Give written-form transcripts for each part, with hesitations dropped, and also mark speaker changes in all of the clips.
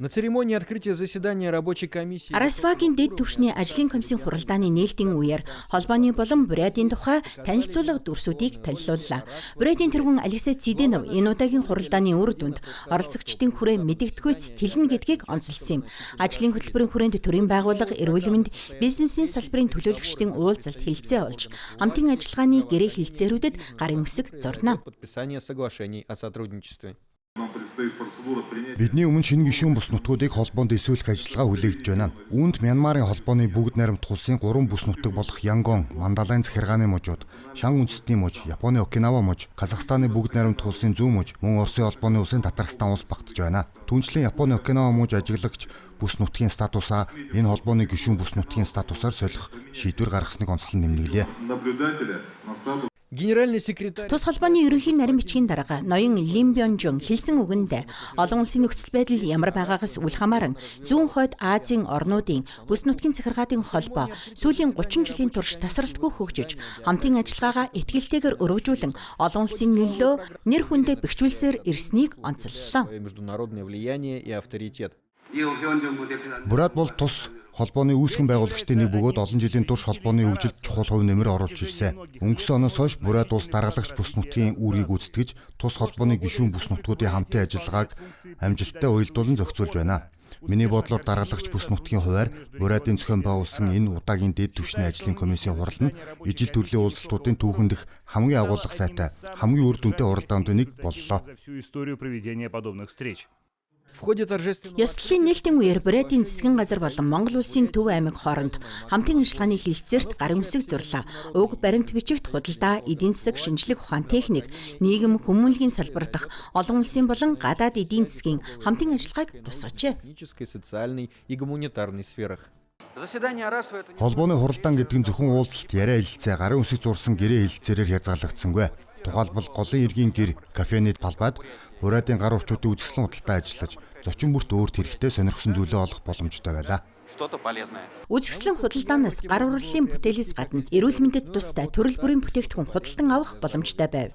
Speaker 1: На церемонии открытия заседания рабочей комиссии
Speaker 2: Арасвагийн дэд түвшний ажлын комиссийн хуралдааны нээлтийн үеэр холбооны болон Бурятийн тухай танилцуулга дүрсүүдийг танилцууллаа. Бурятийн тэргүүн Алексей Циденов энэ удаагийн хуралдааны үр дүнд оролцогчдын хүрээ мэдэгдэхүйц тэлнэ гэдгийг онцолсон юм. Ажлын хөтөлбөрийн хүрээнд төрийн байгууллага, эрүүл мэнд, бизнесийн салбарын төлөөлөгчдийн уулзалт хэлэлцээ олж, хамтын ажиллагааны гэрээ хэлэлцээрүүдэд гарын үсэг зурна.
Speaker 1: подписания соглашений о сотрудничестве.
Speaker 3: Бидний өмнө шинэ гишүүн бус нутгуудыг холбоонд эсвэлэх ажиллагаа хүлээгдэж байна. Үүнд Мянмарын холбооны бүгд найрамд улсын 3 бүс нутаг болох Янгон, Мандалайн захиргааны мужууд, Шан үндэстний муж, Японы Окинава муж, Казахстаны бүгд найрамд улсын зүүн муж, мөн Оросын холбооны улсын Татарстан улс багтаж байна. Түүнчлэн Японы Окинава муж ажиглагч бүс нутгийн статусаа энэ холбооны гишүүн бүс нутгийн статусаар солих шийдвэр гаргасныг онцлон нэмнэлээ.
Speaker 1: Генеральный секретарь
Speaker 2: Тус холбооны ерөнхий нарийн бичгийн дарга ноён Лим Бёнжун хэлсэн үгэнд олон улсын нөхцөл байдал ямар байгаагаас үл хамааран зүүн хойд Азийн орнуудын бүс нутгийн захиргаатын холбоо сүүлийн 30 жилийн турш тасралтгүй хөгжиж хамтын ажиллагаагаа итгэлтэйгээр өргөжүүлэн олон улсын нөлөө нэр хүндээ бэхжүүлсээр ирснийг онцоллоо.
Speaker 1: международное влияние и авторитет.
Speaker 3: Бурят бол тус холбооны үүсгэн байгуулагчдын нэг бөгөөд олон жилийн турш холбооны хөгжилд чухал хувь нэмэр оруулж ирсэн. Өнгөрсөн оноос хойш Бурят улс даргалагч бүс нутгийн үүргийг гүйцэтгэж, тус холбооны гишүүн бүс нутгуудын хамтын ажиллагааг амжилттай уялдуулан зохицуулж байна. Миний бодлоор даргалагч бүс нутгийн хувьар Бурятын зохион байгуулсан энэ удаагийн дэд түвшний ажлын комиссийн хурал нь ижил төрлийн уулзалтуудын түүхэнд их хамгийн агуулга сайтай, хамгийн үр дүнтэй хуралдаанд нэг боллоо.
Speaker 1: В ходе торжественного
Speaker 2: Ёслолын нээлтийн үеэр Бурятийн засгийн газар болон Монгол улсын Төв аймаг хооронд хамтын ажиллагааны хэлэлцээрт гарын үсэг зурлаа. Уг баримт бичигт худалдаа, эдийн засаг, шинжлэх ухаан, техник, нийгэм, хүмүүнлэгийн салбар дах олон улсын болон гадаад эдийн засгийн хамтын ажиллагааг тусгажээ.
Speaker 1: экономической, социальной и гуманитарной сферах. Заседание Арасва это
Speaker 3: Холбооны хуралдаан гэдэг нь зөвхөн уулзалт, яриа хэлэлцээ, гарын үсэг зурсан гэрээ хэлэлцээрээр хязгаарлагдсангүй. Тухайлбал голын иргэн гэр, кафений талбайд Бурятын гар урчуудын үзэсгэлэн худалдаа ажиллаж, зочин бүрт өөрт хэрэгтэй сонирхсон зүйлээ олох боломжтой байлаа.
Speaker 1: что-то полезное.
Speaker 2: Үзэсгэлэн худалдаанаас гар урлалын бүтээлээс гадна эрүүл мэндэд тустай төрөл бүрийн бүтээгдэхүүн худалдан авах боломжтой байв.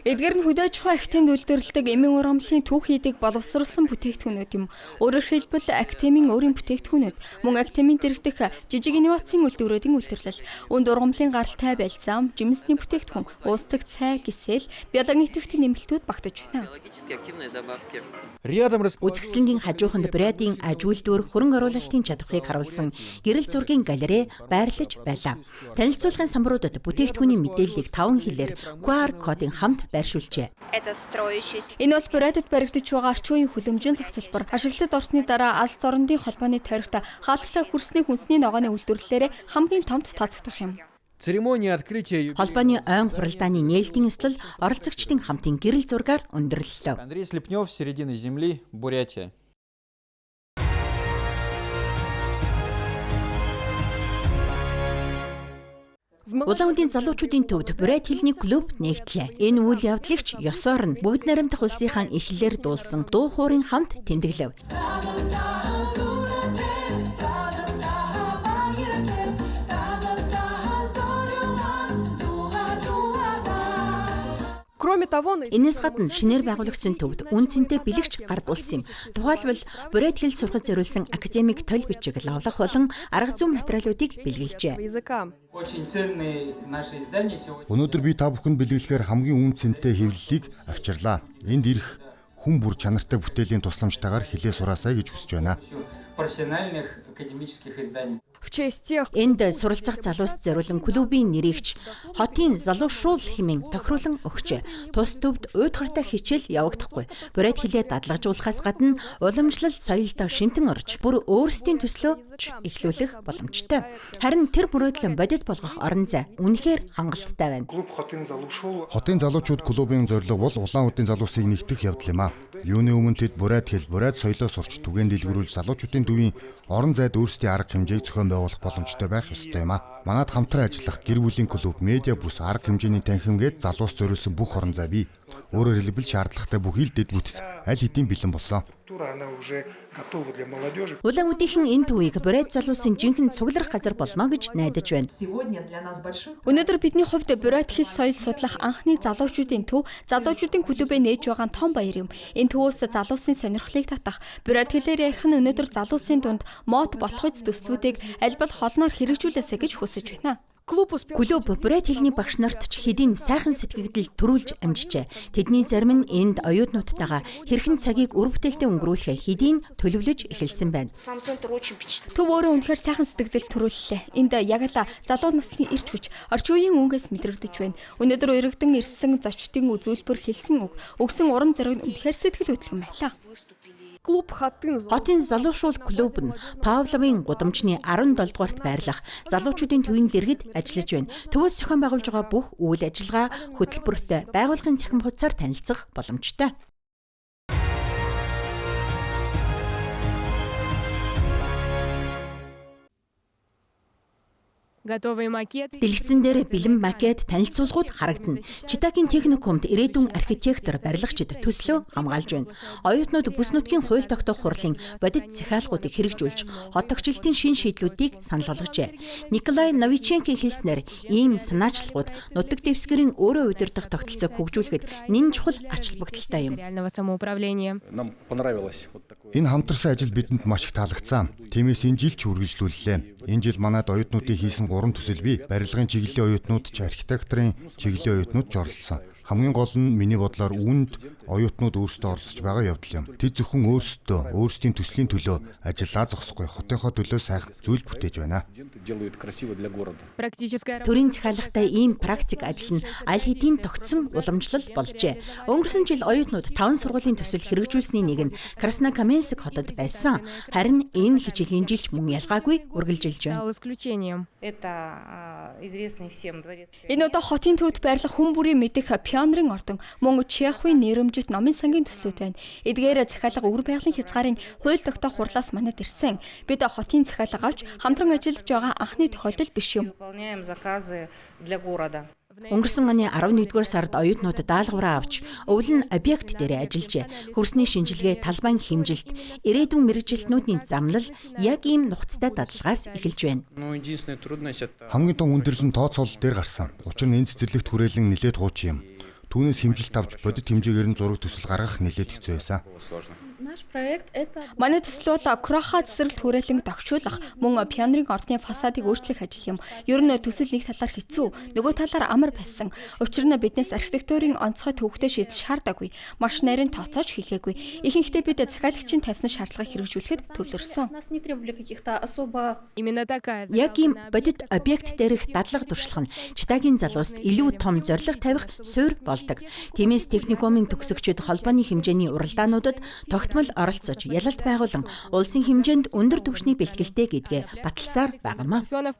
Speaker 4: Эдгээр нь хөдөө аж ахуйн актемид үйлдвэрлэдэг эмийн ургамлын түүх хийдэг боловсруулсан бүтээгдэхүүнүүд юм. Өөрөөр хэлбэл актемийн өөрийн бүтээгдэхүүнүүд мөн актемийн дэрэгдэх жижиг инновацийн үйлдвэрүүдийн үйлдвэрлэл, үнд ургамлын гаралтай байлзам, жимсний бүтээгдэхүүн, уустдаг цай, кисэл, биологийн идэвхтэй нэмэлтүүд багтаж байна.
Speaker 1: Рядом
Speaker 2: Үзэсгэлэнгийн хажууханд Бурятийн аж үйлдвэр, хөрөнгө оруулалтын чадварыг харуулсан гэрэл зургийн галерей байрлаж байлаа. Танилцуулгын самбаруудад бүтээгдэхүүний мэдээллийг 5 хэлээр QR кодын хамт байршуулжээ.
Speaker 4: Энэ бол Бурятад баригдаж байгаа арч үеийн хүлэмжийн цагсалбар. Ашиглалд орсны дараа алс орнын холбооны тойрогт хаалттай хүрсний хүнсний ногооны үйлдвэрлэлээр хамгийн томд тооцогдох юм.
Speaker 1: церемония открытия
Speaker 2: Холбооны ойн хуралдааны нээлтийн эслэл оролцогчдын хамтын гэрэл зургаар өндөрлөлөө.
Speaker 1: Андрей Слепнев, середина земли, Бурятия.
Speaker 2: Улаан үдийн залуучуудын төвд Бурят хэлний клуб нэгтлээ. Энэ үйл явдлыг ч ёсоор нь бүгд найрамдах улсынхаа эхлэлээр дуулсан дуу хоорын хамт тэмдэглэв. Энэс гадна шинээр байгуулагдсан төвд үн цэнтэй бэлэгч гардуулсан юм. Тухайлбал Бурят хэл сурахад зориулсан академик толь бичиг, лавлах болон арга зүйн материалуудыг бэлгэлжээ.
Speaker 3: Өнөөдөр би та бүхэнд бэлгэлэхээр хамгийн үн цэнтэй хэвлэлийг авчирлаа. Энд ирэх хүн бүр чанартай бүтээлийн тусламжтайгаар хэлээ сураасай гэж хүсэж байна.
Speaker 2: Энд суралцах залууст зориулан клубын нэрийгч хотын залуу шуул хэмээн тохируулан өгчээ. Тус төвд уйдгартай хичээл явагдахгүй. Бурят хэлээ дадлагжуулахаас гадна уламжлал соёлдоо шимтэн орж бүр өөрсдийн төслөөч эхлүүлэх боломжтой. Харин тэр мөрөөдөл бодит болгох орон зай үнэхээр хангалттай байна.
Speaker 3: Хотын залуучууд клубын зорилго бол улаан үдийн залуусыг нэгтгэх явдал юм а. Юуны өмнө тэд Бурят хэл, Бурят соёлоо сурч түгээн дэлгэрүүлж залуучуудын төвийн орон зайд өөрсдийн арга хэмжээг зохион байгуулах боломжтой байх ёстой юм а. Манайд хамтран ажиллах гэр бүлийн клуб, медиа бүс, арга хэмжээний танхим гээд залуус зориулсан бүх орон зай бий. Өөрөөр хэлбэл шаардлагатай бүхий л дэд бүтц аль хэдийн бэлэн боллоо.
Speaker 5: Она уже готова для молодежи.
Speaker 2: Улаан үдийнхэн энэ төвийг бурайд залуусын жинхэнэ цугларах газар болно гэж найдаж байна.
Speaker 4: Өнөөдөр бидний хувьд бурайд хэл соёл судлах анхны залуучуудын төв, залуучуудын клубээ нээж байгаа том баяр юм. Энэ төвөөс залуусын сонирхлыг татах, бурайд хэлээр ярих нь өнөөдөр залуусын дунд мод болох үз төслүүдийг аль бол холноор хэрэгжүүлээсэ гэж хүсэж байна. Клуб
Speaker 2: бурайд хэлний багш нарт ч хэдийн сайхан сэтгэгдэл төрүүлж амжижээ. Тэдний зарим нь энд оюутнуудтайгаа хэрхэн цагийг үр бүтээлтэй өнгөрүүлэхээ хэдийн төлөвлөж эхэлсэн байна.
Speaker 4: Төв өөрөө үнэхээр сайхан сэтгэгдэл төрүүллээ. Энд яг л залуу насны ирч хүч, орчин үеийн үнгээс мэдрэгдэж байна. Өнөөдөр урагдсан ирсэн зочдын үзүүлбэр хэлсэн үг, өгсөн урам зориг нь үнэхээр сэтгэл хөдлөн байлаа.
Speaker 2: Хотын залуушуул клуб нь Павловын гудамжны 17 дугаарт байрлах залуучуудын төвийн дэргэд ажиллаж байна. Төвөөс зохион байгуулж байгаа бүх үйл ажиллагаа хөтөлбөрт байгууллагын цахим хуудасаар танилцах боломжтой. Дэлгэцэн дээр бэлэн макет танилцуулгууд харагдана. Читагийн техникумд ирээдүйн архитектор барилгачид төслөө хамгаалж байна. Оюутнууд бүс нутгийн хууль тогтоох хурлын бодит захиалгуудыг хэрэгжүүлж, хот тогтчлтын шин шийдлүүдийг санал болгожээ. Николай Новиченкийн хэлснээр ийм санаачлагууд нутаг дэвсгэрийн өөрөө удирдах тогтолцоог хөгжүүлэхэд нэн чухал ач холбогдолтой юм.
Speaker 3: Энэ хамтарсан ажил бидэнд маш их таалагдсан. Тиймээс энэ жил ч үргэлжлүүллээ. Энэ жил манайд оюутнуудын хийсэн 3 төсөл бий. Барилгын чиглэлийн оюутнууд ч архитектурын чиглэлийн оюутнууд ч оролцсон. Хамгийн гол нь миний бодлоор үүнд оюутнууд өөрсдөө оролцож байгаа явдал юм. Тэд зөвхөн өөрсдийн төслийн төлөө ажиллаа зогсохгүй, хотынхоо төлөө сайхан зүйл бүтээж байна.
Speaker 2: Төрийн захиалгатай ийм практик ажил нь аль хэдийн тогтсон уламжлал болжээ. Өнгөрсөн жил оюутнууд 5 сургуулийн төсөл хэрэгжүүлсний нэг нь Краснокаменск хотод байсан. Харин энэ хичээлийн жилч мөн ялгаагүй үргэлжилж байна.
Speaker 4: Энэ удаа хотын төвд байрлах хүн бүрийн мэдих пионерын ордон мөн Чеховын нэрэмжит номын сангийн төслүүд байна. Эдгээр захиалга өвөр байгалийн хязгаарын хууль тогтоох хурлаас манайд ирсэн. Бид хотын захиалга авч хамтран ажиллаж байгаа анхны тохиолдол биш юм.
Speaker 2: Өнгөрсөн оны 11-р сард оюутнууд даалгавраа авч өвлөн объект дээр ажиллажээ. Хөрсний шинжилгээ, талбайн хэмжилт, ирээдүйн мэргэжилтнүүдийн замлал яг ийм нухацтай дадлагаас эхэлж байна.
Speaker 3: Хамгийн том үндэрлэл нь тооцоолол дээр гарсан. Учир нь энэ цэцэрлэгт хүрээлэн нэлээд хууч юм. Түүнээс хэмжилт авч бодит хэмжээгээр нь зураг төсөл гаргах нэлээд хэцүү байсан.
Speaker 4: Манай төсөл бол Кроха цэцэрлэгт хүрээлэн тогтчуулах, мөн пионерын ордны фасадыг өөрчлөх ажил юм. Ер нь төсөл нэг талаар хэцүү, нөгөө талаар амар байсан. Учир нь биднээс архитектурын онцгой төвхтэй шийдэл шаардаагүй. Маш нарийн тооцоож хэлээгүй. Ихэнхдээ бид захиалагчийн тавьсан шаардлагыг хэрэгжүүлэхэд төвлөрсөн.
Speaker 2: Яг ийм бодит объект дээрх дадлага туршлага нь Читагийн залууст илүү том зорилго тавих суурь болдог. Тиймээс техникумын төгсөгчид холбооны хэмжээний уралдаануудад тогтмол оролцож, ялалт байгуулан улсын хэмжээнд өндөр түвшний бэлтгэлтэй гэдгээ баталсаар байгаамаа.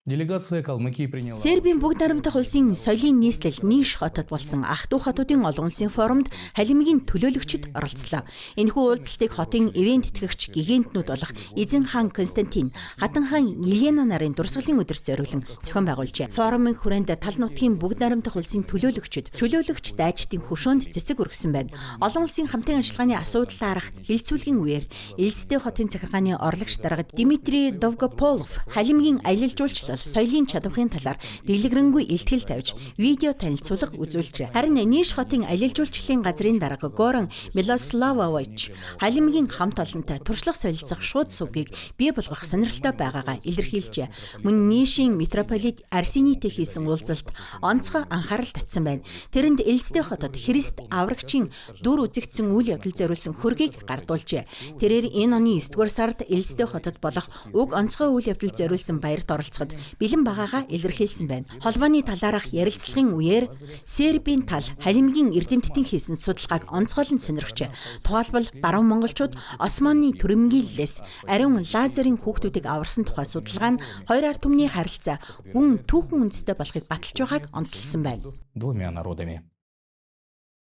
Speaker 2: Сербийн бүгд найрамдах улсын соёлын нийслэл Ниш хотод болсон ах トゥ хотуудын олон улсын форумд халимгийн төлөөлөгчид оролцлоо. Энэхүү уулзалтыг хотын ивент тэтгэгч гигантнууд болох Эзэн хаан Константин, Хатан хаан Елена нарын дурсгалын өдөрт зориулан зохион байгуулжээ. Форумын хүрээнд тал нутгийн бүгд найрамдах улсын төлөөлөгчид, чөлөөлөгч дайчдын хөшөөнд цэцэг өргөсөн байна. Олон улсын хамтын ажиллагааны асуудал арга хилцүүлгийн үеэр Эльстэй хотын захиргааны орлогч дарга Дмитрий Довгополов халимгийн аялал жуулчлал соёлын чадварын талаар дэлгэрэнгүй илтгэл тавьж видео танилцуулга үзүүлжээ. Харин Ниш хотын аялал жуулчлалын газрын дарга Горан Милославович халимгийн хамт олонтой туршлага солилцох шууд сувгийг бий болгох сонирхолтой байгаагаа илэрхийлжээ. Мөн Нишийн митрополит Арсенитэй хийсэн уулзалт онцгой анхаарал татсан байна. Тэрэнд Эльстэй хотод Христ аврагчийн дүр үзэгдсэн үйл явдал зориулсан хөргийг гардуулжээ. Тэрээр энэ оны 9-р сард Эльстэй хотод болох уг онцгой үйл явдал зориулсан баярт оролцоход бэлэн байгаагаа илэрхийлсэн байна. Холбооны талаарх ярилцлагын үеэр Сербийн тал халимгийн эрдэмтдийн хийсэн судалгааг онцгойлон сонирхжээ. Тухайлбал баруун монголчууд Османы түрэмгийллээс ариун лазерын хүүхдүүдийг аварсан тухай судалгаа нь хоёр ард түмний харилцаа гүн түүхэн үндэстэй болохыг баталж байгааг онцлсан байна.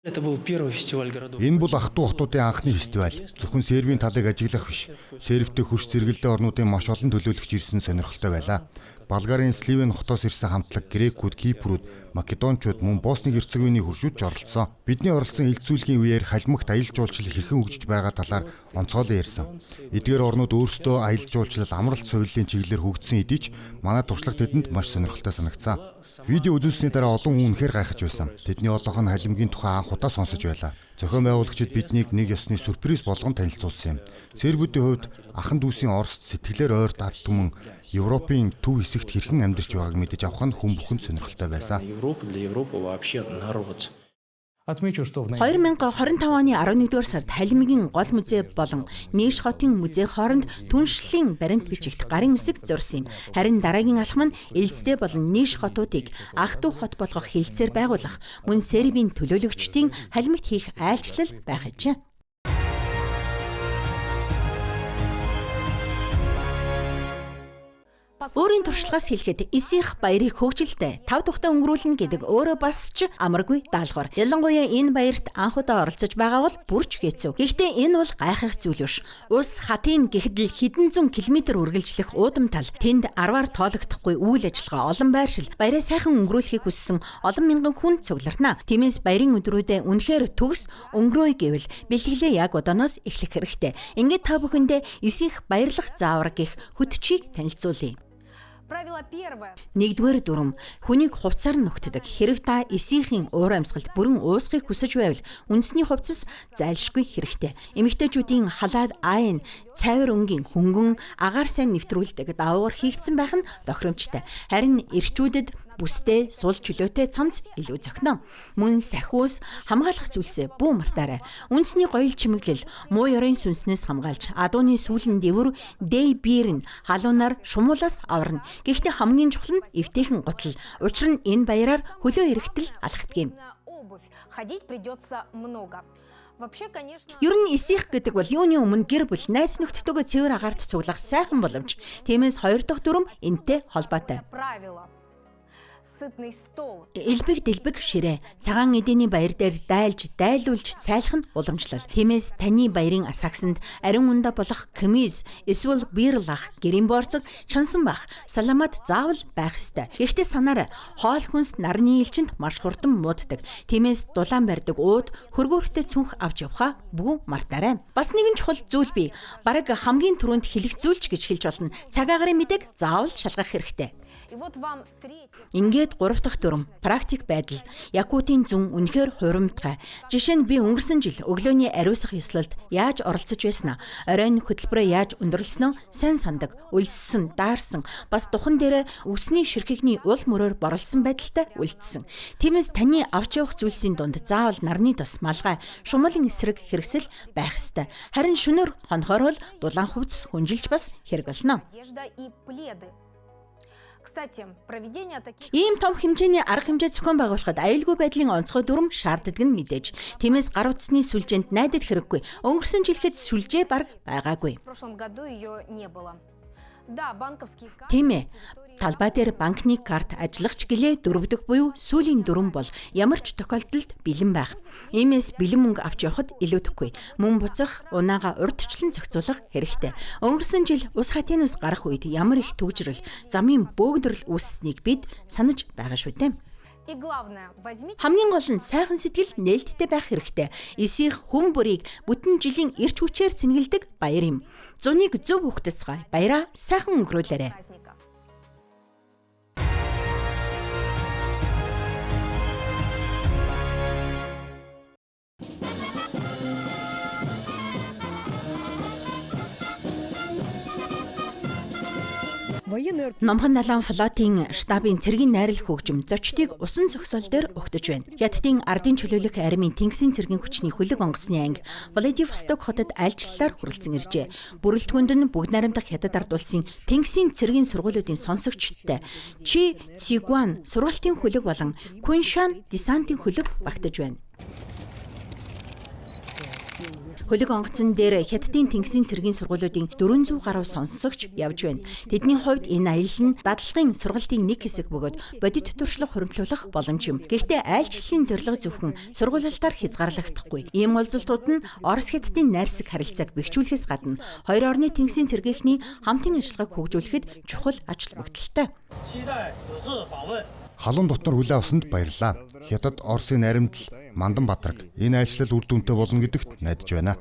Speaker 6: Это был первый фестиваль городов.
Speaker 3: Энэ бол ах トゥ хотуудын анхны фестиваль. Зөвхөн Сербийн талыг ажиглах биш. Сербтэй хөрш зэрэгэлдээ орнуудын маш олон төлөөлөгч ирсэн сонирхолтой байлаа. Болгарын Сливен хотоос ирсэн хамтлаг грекүүд, кипрүүд, македончууд мөн Босны Герцеговины хөршүүд ч оролцсон. Бидний оролцсон элцүүлгийн үеэр халимагт аялал жуулчлал хэрхэн хөгжиж байгаа талаар онцгойлон ярьсан. Эдгээр орнууд өөрсдөө аялал жуулчлал амралт соёлын чиглэлээр хөгжсөн хэдий ч манай туршлага тэдэнд маш сонирхолтой санагдсан. Видео үзүүлсний дараа олон хүн үнэхээр гайхаж байсан. Тэдний олонх нь халимгийн тухай анх удаа сонсож байлаа. Зохион байгуулагчид биднийг нэг ёсны сюрприз болгон танилцуулсан юм. Сербүүдийн хувьд ахан дүүсийн Оросд сэтгэлээр ойрт ард түмэн Европын төв хэсэгт хэрхэн амьдарч байгааг мэдэж авах нь хүн бүхэнд сонирхолтой байсан.
Speaker 6: Для Европы вообще народ.
Speaker 2: 2025 оны 11-р сард Халимгийн гол музей болон Нийш хотын музей хооронд түншлэлийн баримт бичигт гарын үсэг зурсан юм. Харин дараагийн алхам нь Эльсдэ болон Нийш хотуудыг ах トゥ хот болгох хэлэлцээр байгуулах, мөн Сербийн төлөөлөгчдийн халимагт хийх айлчлал байх ажээ. Өөрийн туршлагаас хэлэхэд Исих баярыг хөгжилтэй 5 тухтай өнгөрүүлнэ гэдэг өөрөө бас ч амаргүй даалгавар. Ялангуяа энэ баярт анх удаа оролцож байгаа бол бүрч хэцүү. Гэхдээ энэ бол гайхах зүйл биш. Ус хатын гэхэд л хэдэн зуун километр үргэлжлэх уудам тал, тэнд 10-аар тоологдохгүй үйл ажиллагаа, олон байршил, баяраа сайхан өнгөрүүлэхийг хүссэн олон мянган хүн цугларна. Тиймээс баярын өдрүүдэд үнэхээр төгс өнгөрөөе гэвэл бэлтгэлээ яг одооноос эхлэх хэрэгтэй. Ингээд та бүхэндээ Исих баярлах заавар гэх хөтчийг танилцуулъя. Нэгдүгээр дүрм хүнийг хувцаар ногтдог. Хэрв та Исихийн уур амьсгалд бүрэн уусахыг хүсэж байвал үндэсний хувцас зайлшгүй хэрэгтэй. Эмэгтэйчүүдийн халаад айн, цайвар өнгийн хөнгөн агаар сайн нэвтрүүлдэг даавар хийгдсэн байх нь тохиромжтой. Харин эрчүүдэд бүстэй, сул чөлөөтэй цамц илүү зохино. Мөн сахиус хамгаалах зүйлсээ бүү мартаарай. Үндэсний гоёл чимэглэл муу ёрын сүнснээс хамгаалж, адууны сүүлэн дэвэр дэй биер нь халуунаар шумуулаас аварна. Гэхдээ хамгийн чухал нь эвтэйхэн гутал. Учир нь энэ баяраар хөлөө эргэтэл алхдаг юм. Ер нь Исих гэдэг бол юуны өмнө гэр бүл, найз нөхдөдөө цэвэр агаарт цуглах сайхан боломж. Тиймээс хоёр дахь дүрм энэтэй холбоотой. Элбэг дэлбэг ширээ, цагаан эдийн баяр дээр дайлуулж цайлах нь уламжлал. Тиймээс таны баярын асаагсанд ариун ундаа болох кмиз, эсвэл бирлах, гэрийн борцог, шансан бах, саламат заавал байх ёстой. Гэхдээ санаарай, хоол хүнс нарны элчинд маш хурдан мууддаг. Тиймээс дулаан барьдаг ууд хөргөөртэй цүнх авч явхаа бүү мартаарай. Бас нэгэн чухал зүйл бий. Бараг хамгийн түрүүнд хэлэх зүйлч гэж хэлж болно. Цаг агарын мэдээг заавал шалгах хэрэгтэй. Ингээд 3 дахь дүрм практик байдал. Якутийн зүн үнэхээр хуримтгай. Жишээ нь би өнгөрсөн жил өглөөний ариусгах ёслолд яаж оролцож байснаа, оройн хөтөлбөрөө яаж өндөрлснөө сайн сандаг, өлссөн, даарсан, бас духан дээрээ үсний ширхэгний уул мөрөөр борлсон байдалтай үлдсэн. Тиймээс таны авч явах зүйлсийн дунд заавал нарны тос, малгай, шумалын эсрэг хэрэгсэл байх ёстой. Харин шөнөөр хонхоор бол дулаан хувцас хүнжилж бас хэрэг болно. Ийм том хэмжээний арга хэмжээ зохион байгуулахад аюулгүй байдлын онцгой дүрм шаарддаг нь мэдээж. Тиймээс гар утасны сүлжээнд найдаж хэрэггүй. Өнгөрсөн жилхэд сүлжээ бараг байгаагүй. Тийм ээ. Талбай дээр банкны карт, ажиллагч гэлээ дөрөвдөх буюу сүүлийн дүрм бол ямар ч тохиолдолд бэлэн байх. Иймээс бэлэн мөнгө авч явахад илүүдэхгүй. Мөн буцах, унаага урдчлан зохицуулах хэрэгтэй. Өнгөрсөн жил ус хатинаас гарах үед ямар их төвжрэл, замын бөөгдөрл үүссэнийг бид санаж байгаа шүү дээ. Хамгийн гол нь сайхан сэтгэл нээлттэй байх хэрэгтэй. Исих хүн бүрийг бүтэн жилийн эрч хүчээр цэнгэлдэг баяр юм. Зуныг зөв ухтацгаая. Баяраа сайхан өнгөрүүлээрэй. Номхон далайн флотын штабын цэргийн найрлах хөгжим зочдыг усан зогсоол дээр угтаж байна. Хятадын ардын чөлөөлөх армийн тэнгисийн цэргийн хүчний хөлөг онгоцны анги Владивосток хотод айлчлалаар хүрэлцэн иржээ. Бүрэлдэхүүнд нь бүгд найрамдах Хятад ард улсын тэнгисийн цэргийн сургуулиудын сонсогчдтой Чи Цигуан сургалтын хөлөг болон Куншан десантын хөлөг багтаж байна. Хөлөг онгоцон дээр Хятадын тэнгисийн цэргийн сургуулиудын 400 гаруй сонсогч явж байна. Тэдний хувьд энэ аялал нь дадлагын сургалтын нэг хэсэг бөгөөд бодит туршлага хуримтлуулах боломж юм. Гэхдээ айлчлалын зорилго зөвхөн сургуулиалтаар хязгаарлагдахгүй. Ийм уулзалтууд нь Орос Хятадын найрсаг харилцааг бэхжүүлэхээс гадна хоёр орны тэнгисийн цэргийнхний хамтын ажиллагааг хөгжүүлэхэд чухал ач холбогдолтой.
Speaker 3: Халуун дотнор хүлээ авсанд баярлалаа. Хятад Оросын найрамдал Мандан Батраг энэ айлчлал үр дүнтэй болно гэдэгт найдаж байна.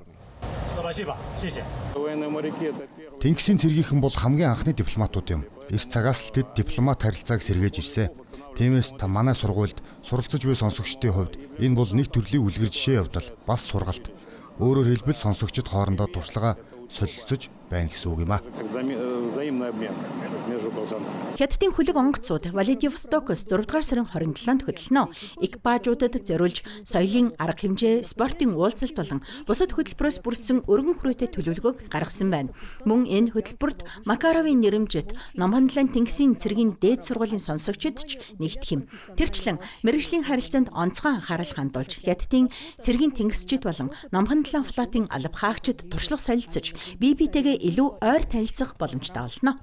Speaker 3: Тэнгисийн цэргийнхэн бол хамгийн анхны дипломатууд юм. Их цагаас л тэд дипломат харилцааг сэргээж ирсэн. Тиймээс манай сургуульд суралцж буй сонсогчдын хувьд энэ бол нэг төрлийн үлгэр жишээ явдал бас сургалт. Өөрөөр хэлбэл сонсогчид хоорондоо туршлага солилцож байна гэсэн үг юм а.
Speaker 2: Хятадын хөлөг онгоцууд Владивостокоос 4 дугаар сарын 27-нд хөдөлнө. Экипажуудад зориулж соёлын арга хэмжээ, спортын уулзалт болон бусад хөтөлбөрөөс бүрдсэн өргөн хүрээтэй төлөвлөгөөг гаргасан байна. Мөн энэ хөтөлбөрт Макаровын нэрэмжит Номхонлын тэнгисийн цэргийн дээд сургуулийн сонсогчид ч нэгдэх юм. Тэрчлэн мэргэжлийн харилцаанд онцгой анхаарал хандуулж Хятадын цэргийн тэнгисчид болон Номхонлын флотын алба хаагчид туршлага солилцож бие биетэйгээ илүү ойр танилцах боломжтой болно.